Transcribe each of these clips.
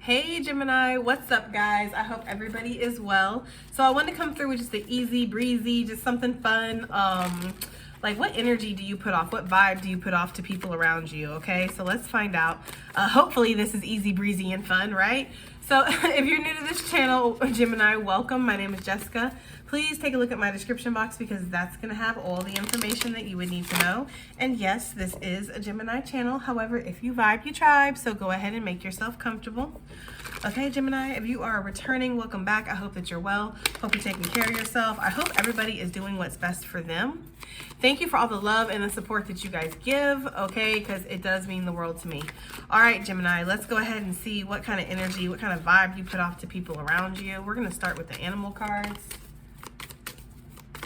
Hey Gemini, what's up guys? I hope everybody is well. So I want to come through with just the easy breezy, just something fun. Like what energy do you put off? What vibe do you put off to people around you? Okay, so let's find out. Hopefully this is easy breezy and fun, right? So if you're new to this channel, Gemini, welcome. My name is Jessica. Please take a look at my description box because that's going to have all the information that you would need to know. And yes, this is a Gemini channel. However, if you vibe, you tribe. So go ahead and make yourself comfortable. Okay, Gemini, if you are returning, welcome back. I hope that you're well. Hope you're taking care of yourself. I hope everybody is doing what's best for them. Thank you for all the love and the support that you guys give, okay, because it does mean the world to me. All right, Gemini, let's go ahead and see what kind of energy, what kind of vibe you put off to people around you. We're going to start with the animal cards.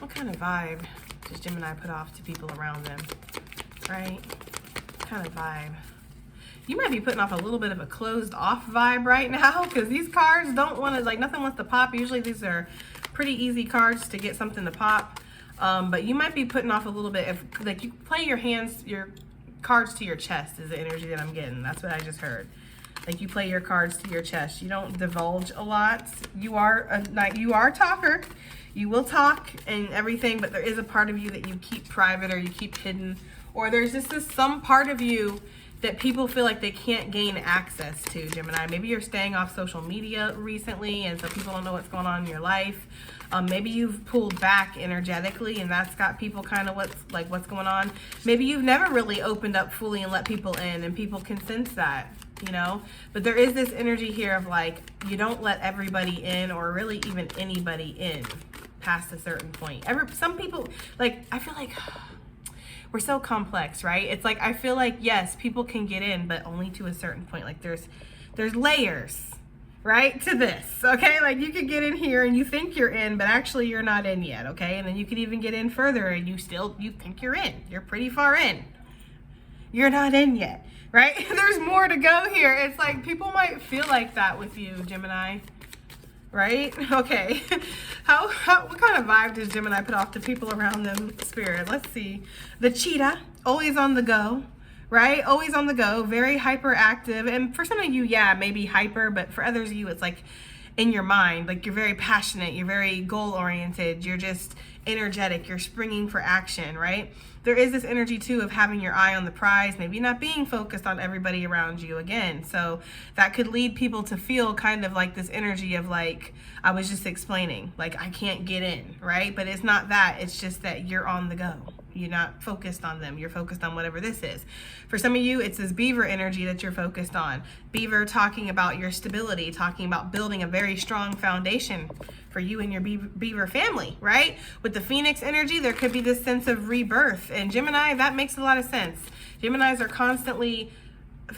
What kind of vibe does Gemini put off to people around them, right? What kind of vibe? You might be putting off a little bit of a closed off vibe right now because these cards don't want to, like, nothing wants to pop. Usually these are pretty easy cards to get something to pop. But you might be putting off a little bit of, like, you play your hands, your cards to your chest is the energy that I'm getting. That's what I just heard. Like you play your cards to your chest. You don't divulge a lot. You are a talker. You will talk and everything, but there is a part of you that you keep private or you keep hidden, or there's just some part of you that people feel like they can't gain access to, Gemini. Maybe you're staying off social media recently and so people don't know what's going on in your life. Maybe you've pulled back energetically and that's got people kind of what's going on. Maybe you've never really opened up fully and let people in and people can sense that, you know? But there is this energy here of like, you don't let everybody in or really even anybody in past a certain point. Some people, like, I feel like we're so complex, right? It's like, I feel like, yes, people can get in, but only to a certain point. Like there's layers, right, to this, okay? Like you could get in here and you think you're in, but actually you're not in yet, okay? And then you could even get in further and you think you're in. You're pretty far in. You're not in yet, right? There's more to go here. It's like people might feel like that with you, Gemini. Right? Okay. What kind of vibe does Gemini put off to people around them, Spirit? Let's see. The cheetah, always on the go, right? Always on the go, very hyperactive. And for some of you, yeah, maybe hyper, but for others of you, it's like in your mind, like you're very passionate, you're very goal-oriented, you're just energetic, you're springing for action, right? There is this energy too of having your eye on the prize, maybe not being focused on everybody around you again. So that could lead people to feel kind of like this energy of like, I was just explaining, like I can't get in, right? But it's not that, it's just that you're on the go. You're not focused on them. You're focused on whatever this is. For some of you, it's this beaver energy that you're focused on. Beaver talking about your stability, talking about building a very strong foundation for you and your beaver family, right? With the phoenix energy, there could be this sense of rebirth. And Gemini, that makes a lot of sense. Geminis are constantly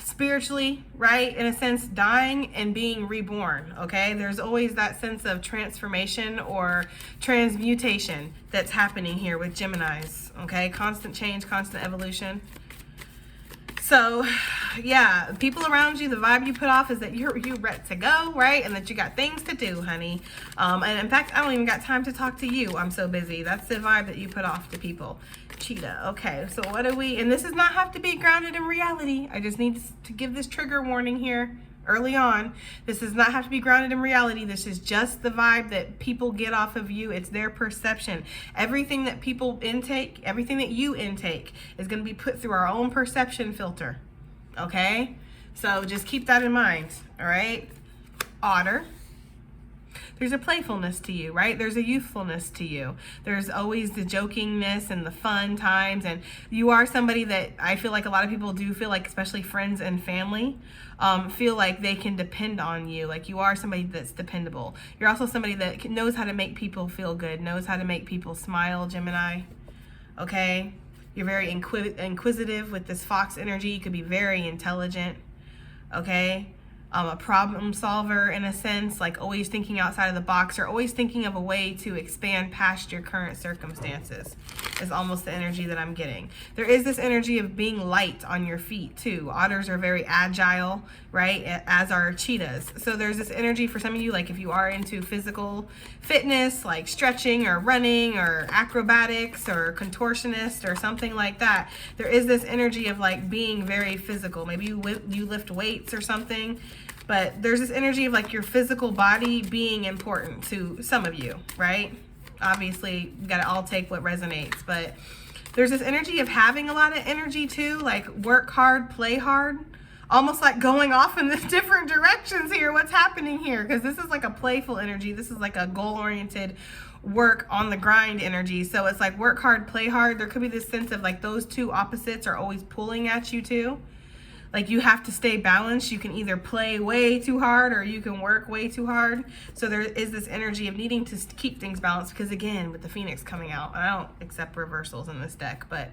spiritually, right, in a sense, dying and being reborn, okay? There's always that sense of transformation or transmutation that's happening here with Geminis, okay? Constant change, constant evolution. So, yeah, people around you, the vibe you put off is that you're ready to go, right? And that you got things to do, honey. And in fact, I don't even got time to talk to you. I'm so busy. That's the vibe that you put off to people. Cheetah. Okay, so what do we, and this does not have to be grounded in reality. I just need to give this trigger warning here early on. This does not have to be grounded in reality. This is just the vibe that people get off of you. It's their perception. Everything that people intake, everything that you intake is going to be put through our own perception filter. Okay? So just keep that in mind. All right? Otter. There's a playfulness to you, right? There's a youthfulness to you. There's always the jokingness and the fun times. And you are somebody that I feel like a lot of people do feel like, especially friends and family, feel like they can depend on you. Like you are somebody that's dependable. You're also somebody that knows how to make people feel good, knows how to make people smile, Gemini. Okay? You're very inquisitive with this fox energy. You could be very intelligent. Okay? A problem solver in a sense, like always thinking outside of the box or always thinking of a way to expand past your current circumstances is almost the energy that I'm getting. There is this energy of being light on your feet too. Otters are very agile, right? As are cheetahs. So there's this energy for some of you, like if you are into physical fitness, like stretching or running or acrobatics or contortionist or something like that, there is this energy of like being very physical. Maybe you lift weights or something. But there's this energy of like your physical body being important to some of you, right? Obviously, you got to all take what resonates, but there's this energy of having a lot of energy too, like work hard, play hard, almost like going off in the different directions here. What's happening here? Because this is like a playful energy. This is like a goal-oriented work on the grind energy. So it's like work hard, play hard. There could be this sense of like those two opposites are always pulling at you too. Like you have to stay balanced. You can either play way too hard or you can work way too hard. So there is this energy of needing to keep things balanced, because again, with the Phoenix coming out, and I don't accept reversals in this deck, but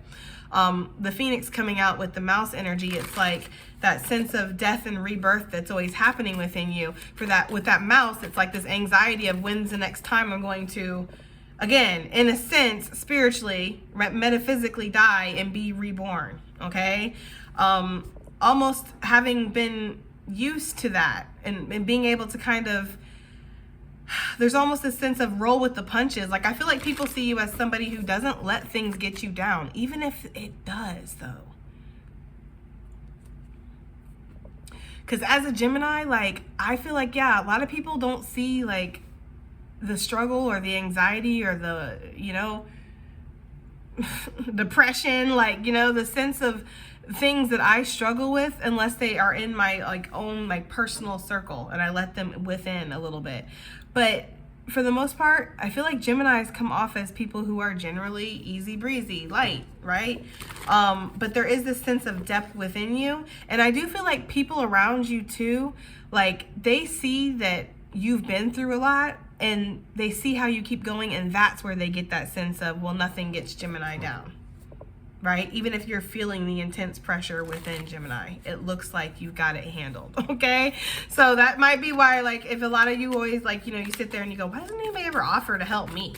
the Phoenix coming out with the mouse energy, it's like that sense of death and rebirth that's always happening within you. For that, with that mouse, it's like this anxiety of when's the next time I'm going to, again, in a sense, spiritually, metaphysically die and be reborn, okay? Almost having been used to that and being able to kind of, there's almost a sense of roll with the punches. Like I feel like people see you as somebody who doesn't let things get you down, even if it does though. Because as a Gemini, like I feel like, yeah, a lot of people don't see like the struggle or the anxiety or the, you know, depression, like, you know, the sense of things that I struggle with unless they are in my like own like personal circle and I let them within a little bit. But for the most part, I feel like Geminis come off as people who are generally easy breezy, light, right? But there is this sense of depth within you. And I do feel like people around you too, like they see that you've been through a lot and they see how you keep going, and that's where they get that sense of, well, nothing gets Gemini down. Right? Even if you're feeling the intense pressure within Gemini, it looks like you've got it handled, okay? So that might be why, like, if a lot of you always, like, you know, you sit there and you go, why doesn't anybody ever offer to help me?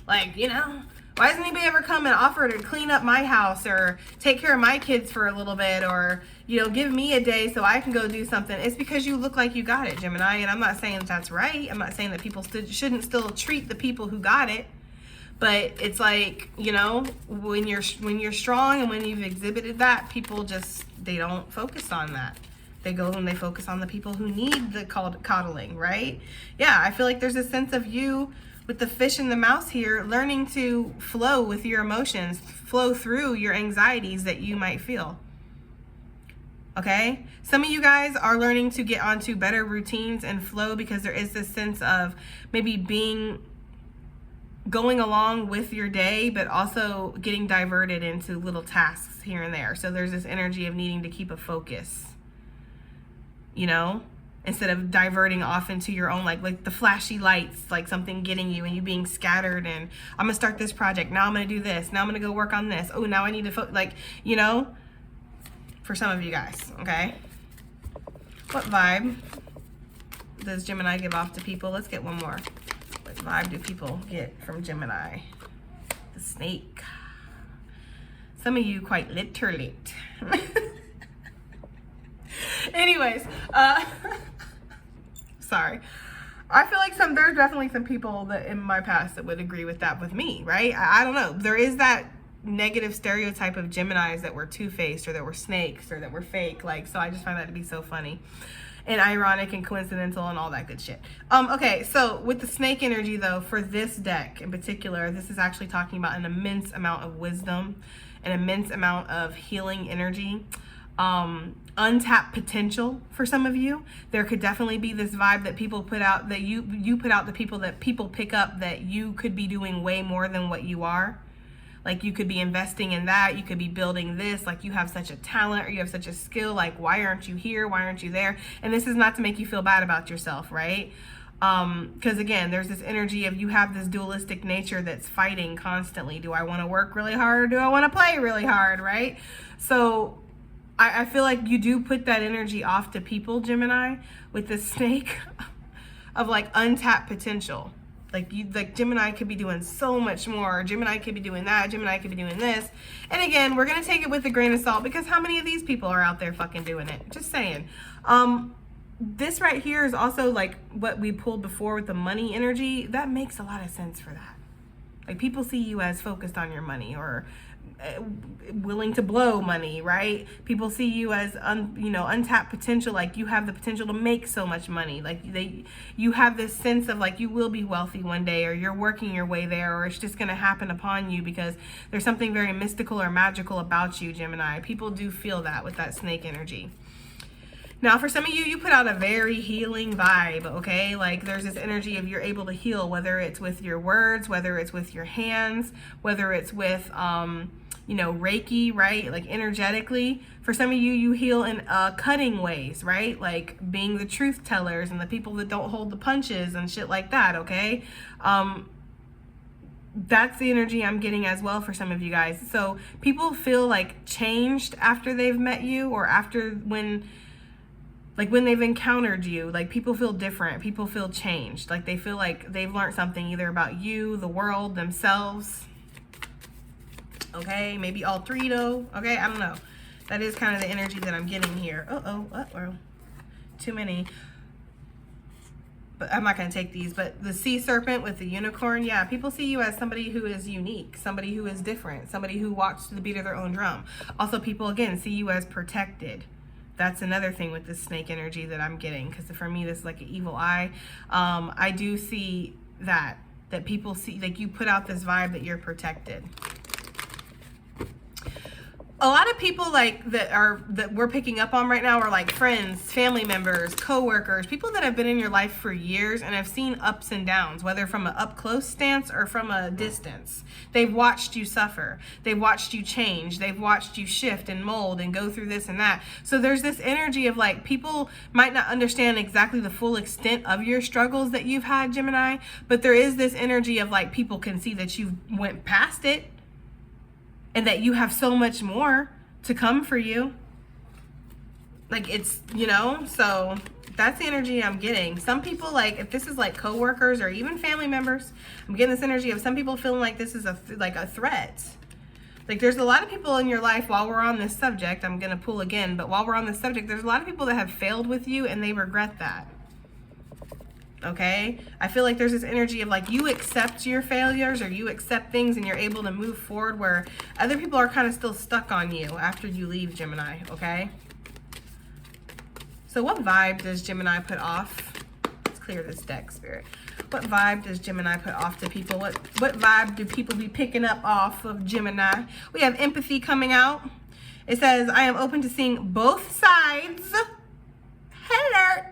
Like, you know, why doesn't anybody ever come and offer to clean up my house or take care of my kids for a little bit or, you know, give me a day so I can go do something? It's because you look like you got it, Gemini, and I'm not saying that's right. I'm not saying that people shouldn't still treat the people who got it. But it's like, you know, when you're strong and when you've exhibited that, people just, they don't focus on that. They go and they focus on the people who need the coddling, right? Yeah, I feel like there's a sense of you with the fish and the mouse here, learning to flow with your emotions, flow through your anxieties that you might feel. Okay? Some of you guys are learning to get onto better routines and flow because there is this sense of maybe going along with your day, but also getting diverted into little tasks here and there. So there's this energy of needing to keep a focus, you know, instead of diverting off into your own, like the flashy lights, like something getting you and you being scattered and I'm gonna start this project. Now I'm gonna do this. Now I'm gonna go work on this. Oh, now I need to like, you know, for some of you guys, okay? What vibe does Gemini give off to people? Let's get one more. What vibe do people get from Gemini? The snake. Some of you quite literally. Anyways, sorry. I feel like there's definitely some people that in my past that would agree with that with me, right? I don't know. There is that negative stereotype of Geminis that were two-faced or that were snakes or that were fake. Like, so I just find that to be so funny and ironic and coincidental and all that good shit. Okay, so with the snake energy though, for this deck in particular, this is actually talking about an immense amount of wisdom, an immense amount of healing energy, untapped potential for some of you. There could definitely be this vibe that people put out, that you put out, the people that people pick up, that you could be doing way more than what you are. Like you could be investing in that, you could be building this, like you have such a talent or you have such a skill, like why aren't you here, why aren't you there? And this is not to make you feel bad about yourself, right? Because again, there's this energy of you have this dualistic nature that's fighting constantly. Do I want to work really hard or do I want to play really hard, right? So I feel like you do put that energy off to people, Gemini, with this snake of like untapped potential. Like Gemini could be doing so much more. Gemini could be doing that. Gemini could be doing this. And again, we're going to take it with a grain of salt because how many of these people are out there fucking doing it? Just saying. This right here is also like what we pulled before with the money energy. That makes a lot of sense for that. Like people see you as focused on your money or willing to blow money, right? People see you as untapped potential, like you have the potential to make so much money, like you have this sense of like you will be wealthy one day, or you're working your way there, or it's just going to happen upon you because there's something very mystical or magical about you, Gemini. People do feel that with that snake energy. Now, for some of you, you put out a very healing vibe, okay? Like there's this energy of you're able to heal, whether it's with your words, whether it's with your hands, whether it's with, Reiki, right? Like energetically. For some of you, you heal in cutting ways, right? Like being the truth tellers and the people that don't hold the punches and shit like that, okay? That's the energy I'm getting as well for some of you guys. So people feel like changed after they've met you, or after when they've encountered you. Like people feel different, people feel changed, like they feel like they've learned something either about you, the world, themselves. Okay, maybe all three though. Okay, I don't know. That is kind of the energy that I'm getting here. Too many. But I'm not going to take these. But the sea serpent with the unicorn, yeah, people see you as somebody who is unique, somebody who is different, somebody who walks to the beat of their own drum. Also, people, again, see you as protected. That's another thing with this snake energy that I'm getting, because for me, this is like an evil eye. I do see that people see, like you put out this vibe that you're protected. A lot of people that we're picking up on right now are like friends, family members, co-workers, people that have been in your life for years and have seen ups and downs, whether from an up close stance or from a distance. They've watched you suffer. They've watched you change. They've watched you shift and mold and go through this and that. So there's this energy of like, people might not understand exactly the full extent of your struggles that you've had, Gemini, but there is this energy of like, people can see that you've went past it, and that you have so much more to come for you. Like it's, so that's the energy I'm getting. Some people, like if this is like coworkers or even family members, I'm getting this energy of some people feeling like this is a threat. Like there's a lot of people in your life, while we're on this subject, I'm going to pull again, but while we're on this subject, there's a lot of people that have failed with you and they regret that. Okay, I feel like there's this energy of like you accept your failures, or you accept things and you're able to move forward, where other people are kind of still stuck on you after you leave, Gemini. Okay, so what vibe does Gemini put off? Let's clear this deck, Spirit. What vibe does Gemini put off to people? What vibe do people be picking up off of Gemini? We have empathy coming out. It says, I am open to seeing both sides. Alert.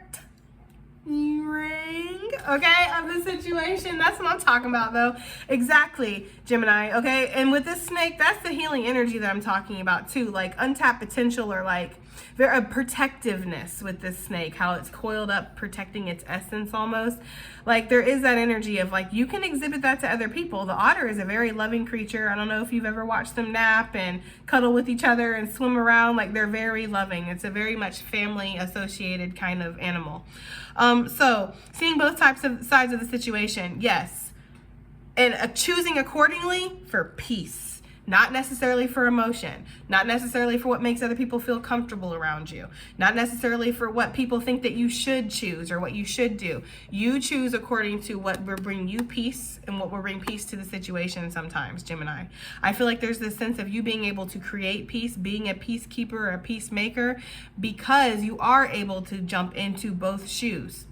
Ring, okay, of the situation. That's what I'm talking about though. Exactly, Gemini, okay? And with this snake, that's the healing energy that I'm talking about too, like untapped potential, or like a protectiveness with this snake, how it's coiled up, protecting its essence almost. Like there is that energy of like, you can exhibit that to other people. The otter is a very loving creature. I don't know if you've ever watched them nap and cuddle with each other and swim around. Like they're very loving. It's a very much family associated kind of animal. So seeing both sides of the situation, yes. And choosing accordingly for peace. Not necessarily for emotion, not necessarily for what makes other people feel comfortable around you, not necessarily for what people think that you should choose or what you should do. You choose according to what will bring you peace and what will bring peace to the situation sometimes, Gemini. I feel like there's this sense of you being able to create peace, being a peacekeeper or a peacemaker, because you are able to jump into both shoes,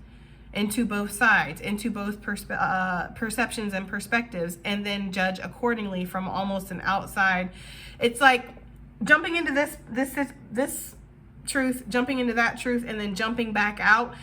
into both sides, into both perceptions and perspectives, and then judge accordingly from almost an outside. It's like jumping into this truth, jumping into that truth, and then jumping back out,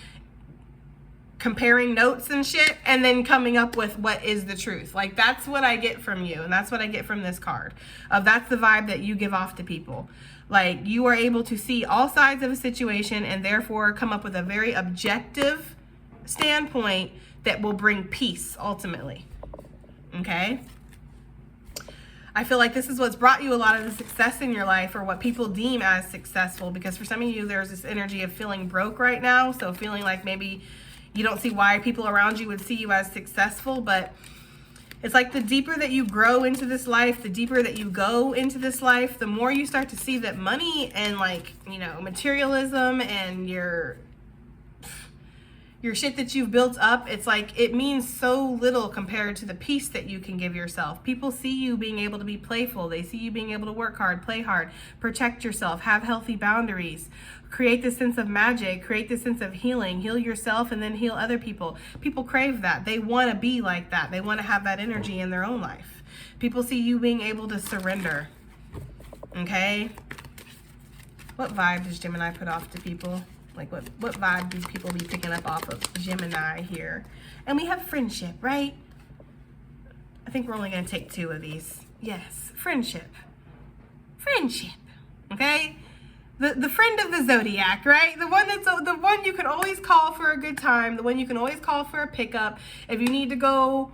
comparing notes and shit, and then coming up with what is the truth. Like that's what I get from you, and that's what I get from this card. That's the vibe that you give off to people. Like you are able to see all sides of a situation and therefore come up with a very objective standpoint that will bring peace ultimately. Okay, I feel like this is what's brought you a lot of the success in your life, or what people deem as successful, because for some of you there's this energy of feeling broke right now, so feeling like maybe you don't see why people around you would see you as successful. But it's like the deeper that you grow into this life, the deeper that you go into this life, the more you start to see that money and like, materialism and your your shit that you've built up, it's like it means so little compared to the peace that you can give yourself. People see you being able to be playful. They see you being able to work hard, play hard, protect yourself, have healthy boundaries, create this sense of magic, create this sense of healing, heal yourself and then heal other people. People crave that. They want to be like that. They want to have that energy in their own life. People see you being able to surrender. Okay? What vibe does Gemini put off to people? Like what vibe do people be picking up off of Gemini here? And we have friendship, right? I think we're only going to take 2 of these. Yes, friendship. Friendship. Okay? The friend of the zodiac, right? The one you can always call for a good time, the one you can always call for a pickup. If you need to go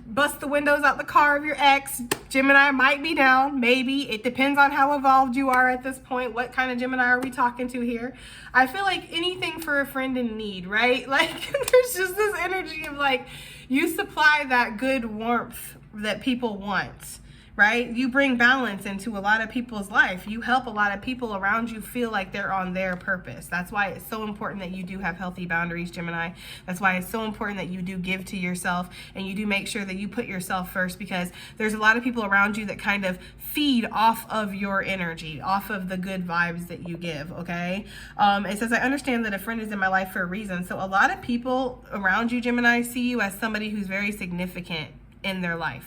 bust the windows out the car of your ex, Gemini might be down, maybe. It depends on how evolved you are at this point. What kind of Gemini are we talking to here? I feel like anything for a friend in need, right? Like there's just this energy of like, you supply that good warmth that people want, right? You bring balance into a lot of people's life. You help a lot of people around you feel like they're on their purpose. That's why it's so important that you do have healthy boundaries, Gemini. That's why it's so important that you do give to yourself and you do make sure that you put yourself first, because there's a lot of people around you that kind of feed off of your energy, off of the good vibes that you give, okay? It says, I understand that a friend is in my life for a reason. So a lot of people around you, Gemini, see you as somebody who's very significant in their life.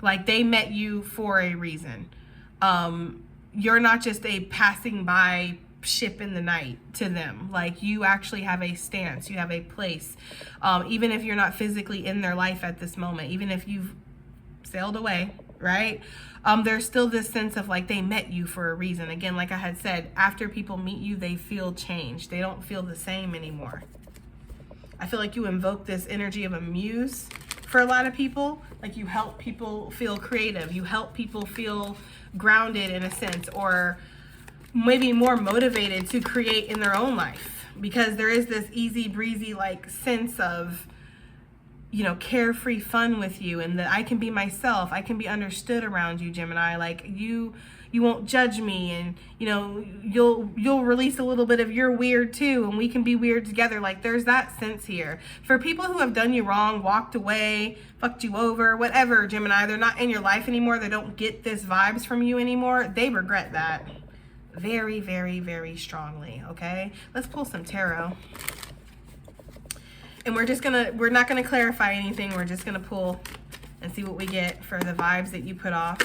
Like they met you for a reason. You're not just a passing by ship in the night to them. Like you actually have a stance, you have a place. Even if you're not physically in their life at this moment, even if you've sailed away, right? There's still this sense of like they met you for a reason. Again, like I had said, after people meet you, they feel changed. They don't feel the same anymore. I feel like you invoke this energy of a muse for a lot of people. Like you help people feel creative, you help people feel grounded in a sense, or maybe more motivated to create in their own life, because there is this easy breezy like sense of, you know, carefree fun with you, and that I can be myself, I can be understood around you, Gemini. Like you won't judge me, and you know, you'll release a little bit of your weird too, and we can be weird together. Like there's that sense here. For people who have done you wrong, walked away, fucked you over, whatever, Gemini, they're not in your life anymore, they don't get this vibes from you anymore, they regret that very, very, very strongly, okay? Let's pull some tarot. And we're not gonna clarify anything, we're just gonna pull and see what we get for the vibes that you put off.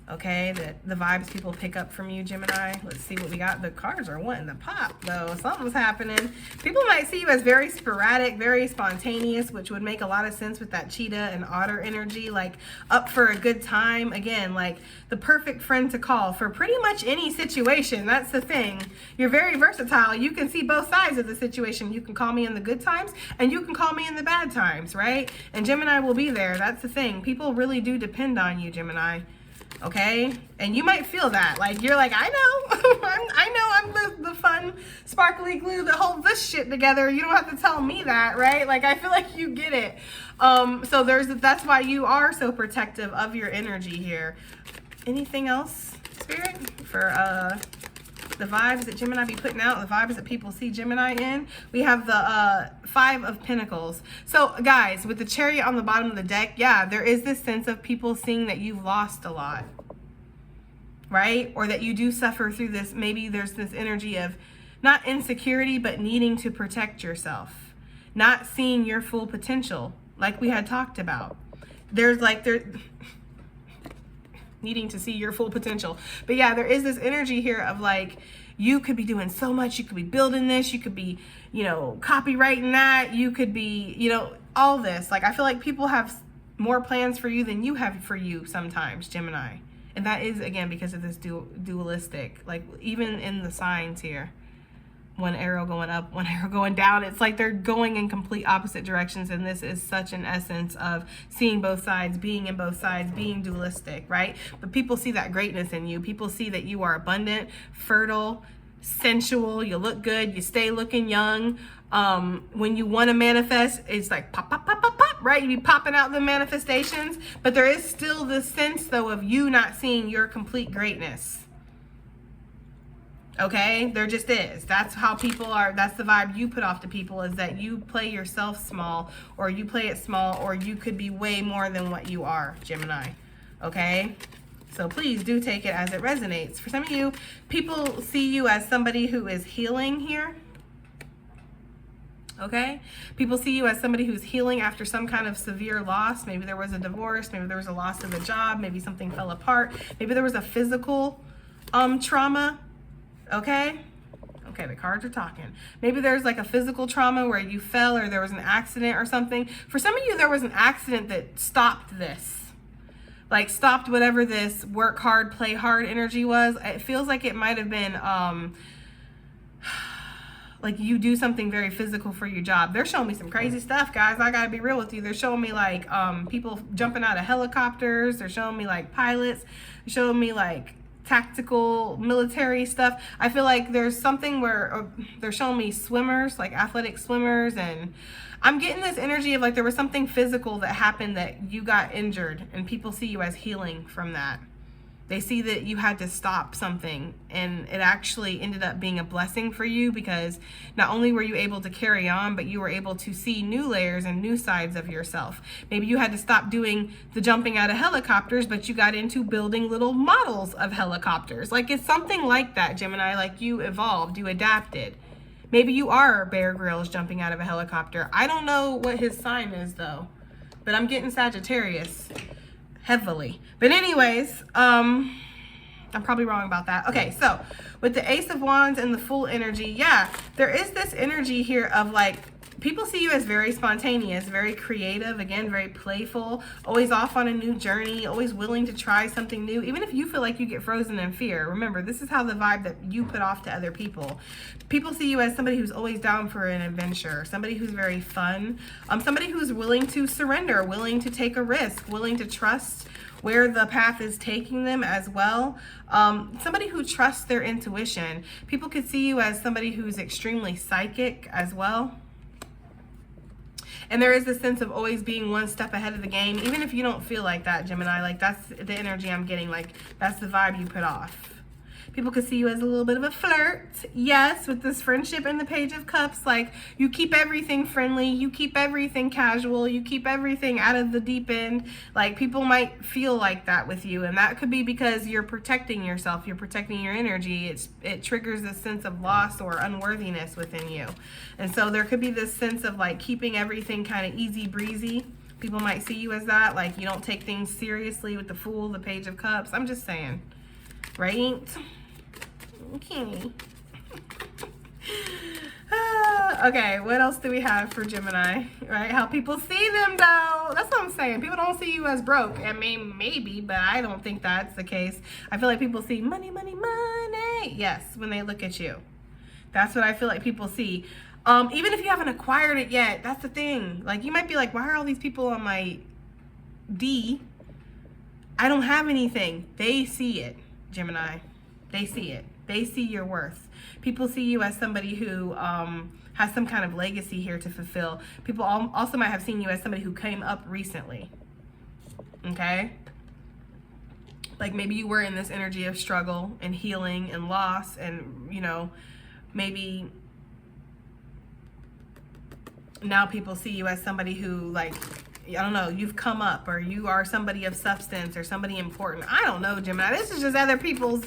Okay, the vibes people pick up from you, Gemini. Let's see what we got. The cards are wanting to pop, though. Something's happening. People might see you as very sporadic, very spontaneous, which would make a lot of sense with that cheetah and otter energy, like up for a good time. Again, like the perfect friend to call for pretty much any situation. That's the thing. You're very versatile. You can see both sides of the situation. You can call me in the good times, and you can call me in the bad times, right? And Gemini will be there. That's the thing. People really do depend on you, Gemini. Okay, and you might feel that, like you're like, I know, I'm the fun, sparkly glue that holds this shit together. You don't have to tell me that, right? Like I feel like you get it. So that's why you are so protective of your energy here. Anything else, Spirit, for the vibes that Gemini be putting out, the vibes that people see Gemini in? We have the 5 of Pentacles. So guys, with the Chariot on the bottom of the deck, yeah, there is this sense of people seeing that you've lost a lot, right? Or that you do suffer through this. Maybe there's this energy of not insecurity, but needing to protect yourself, not seeing your full potential, like we had talked about. There's needing to see your full potential. But yeah, there is this energy here of like, you could be doing so much. You could be building this. You could be, you know, copywriting that. You could be, you know, all this. Like, I feel like people have more plans for you than you have for you sometimes, Gemini. And that is, again, because of this dualistic, like even in the signs here. One arrow going up, one arrow going down. It's like they're going in complete opposite directions, and this is such an essence of seeing both sides, being in both sides, being dualistic, right? But people see that greatness in you. People see that you are abundant, fertile, sensual, you look good, you stay looking young. When you want to manifest, it's like pop, pop, pop, pop, pop, right? You be popping out the manifestations, but there is still this sense, though, of you not seeing your complete greatness. Okay, there just is. That's how people are. That's the vibe you put off to people, is that you play yourself small, or you play it small, or you could be way more than what you are, Gemini. Okay, so please do take it as it resonates. For some of you, people see you as somebody who is healing here. Okay, people see you as somebody who's healing after some kind of severe loss. Maybe there was a divorce, maybe there was a loss of a job, maybe something fell apart, maybe there was a physical trauma. Okay, the cards are talking. Maybe there's like a physical trauma where you fell, or there was an accident or something. For some of you, there was an accident that stopped this. Like stopped whatever this work hard, play hard energy was. It feels like it might have been like you do something very physical for your job. They're showing me some crazy stuff, guys. I gotta be real with you. They're showing me like people jumping out of helicopters. They're showing me like pilots. They're showing me like tactical military stuff. I feel like there's something where they're showing me swimmers, like athletic swimmers, and I'm getting this energy of like there was something physical that happened that you got injured, and people see you as healing from that. They see that you had to stop something, and it actually ended up being a blessing for you, because not only were you able to carry on, but you were able to see new layers and new sides of yourself. Maybe you had to stop doing the jumping out of helicopters, but you got into building little models of helicopters. Like it's something like that, Gemini, like you evolved, you adapted. Maybe you are Bear Grylls jumping out of a helicopter. I don't know what his sign is though, but I'm getting Sagittarius heavily. But anyways, I'm probably wrong about that. Okay, so with the Ace of Wands and the Fool energy, yeah, there is this energy here of like, people see you as very spontaneous, very creative, again, very playful, always off on a new journey, always willing to try something new, even if you feel like you get frozen in fear. Remember, this is how the vibe that you put off to other people. People see you as somebody who's always down for an adventure, somebody who's very fun, somebody who's willing to surrender, willing to take a risk, willing to trust where the path is taking them as well. Somebody who trusts their intuition. People could see you as somebody who's extremely psychic as well. And there is this sense of always being one step ahead of the game, even if you don't feel like that, Gemini. Like that's the energy I'm getting. Like that's the vibe you put off. People could see you as a little bit of a flirt. Yes, with this friendship and the Page of Cups. Like you keep everything friendly. You keep everything casual. You keep everything out of the deep end. Like people might feel like that with you. And that could be because you're protecting yourself. You're protecting your energy. It triggers a sense of loss or unworthiness within you. And so there could be this sense of like keeping everything kind of easy breezy. People might see you as that. Like you don't take things seriously with the Fool, the Page of Cups. I'm just saying. Right? Okay. Okay, what else do we have for Gemini? Right? How people see them though. That's what I'm saying. People don't see you as broke. I mean, maybe, but I don't think that's the case. I feel like people see money, money, money. Yes, when they look at you. That's what I feel like people see. Even if you haven't acquired it yet, that's the thing. Like you might be like, why are all these people on my D? I don't have anything. They see it, Gemini. They see it. They see your worth. People see you as somebody who has some kind of legacy here to fulfill. People also might have seen you as somebody who came up recently. Okay? Like maybe you were in this energy of struggle and healing and loss, and you know, maybe now people see you as somebody who, like, I don't know, you've come up, or you are somebody of substance or somebody important. I don't know, Gemini. This is just other people's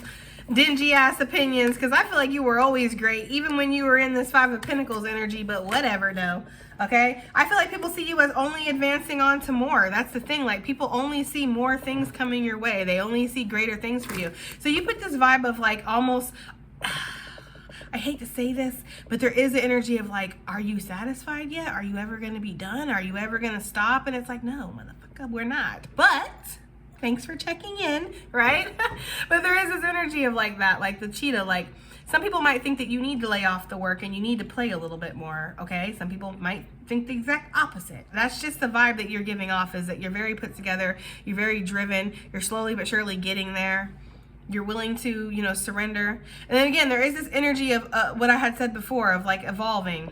dingy ass opinions, because I feel like you were always great, even when you were in this Five of Pentacles energy, but whatever though. Okay, I feel like people see you as only advancing on to more. That's the thing. Like people only see more things coming your way. They only see greater things for you. So you put this vibe of like almost, I hate to say this, but there is an energy of like, are you satisfied yet? Are you ever going to be done? Are you ever going to stop? And it's like, no, motherfucker, we're not. But thanks for checking in, right? But there is this energy of like that, like the cheetah. Like some people might think that you need to lay off the work and you need to play a little bit more, okay? Some people might think the exact opposite. That's just the vibe that you're giving off, is that you're very put together, you're very driven, you're slowly but surely getting there. You're willing to, you know, surrender. And then again, there is this energy of what I had said before, of like evolving,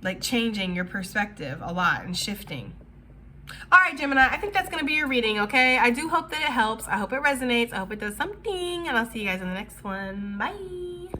like changing your perspective a lot and shifting. All right, Gemini, I think that's going to be your reading, okay? I do hope that it helps. I hope it resonates. I hope it does something. And I'll see you guys in the next one. Bye.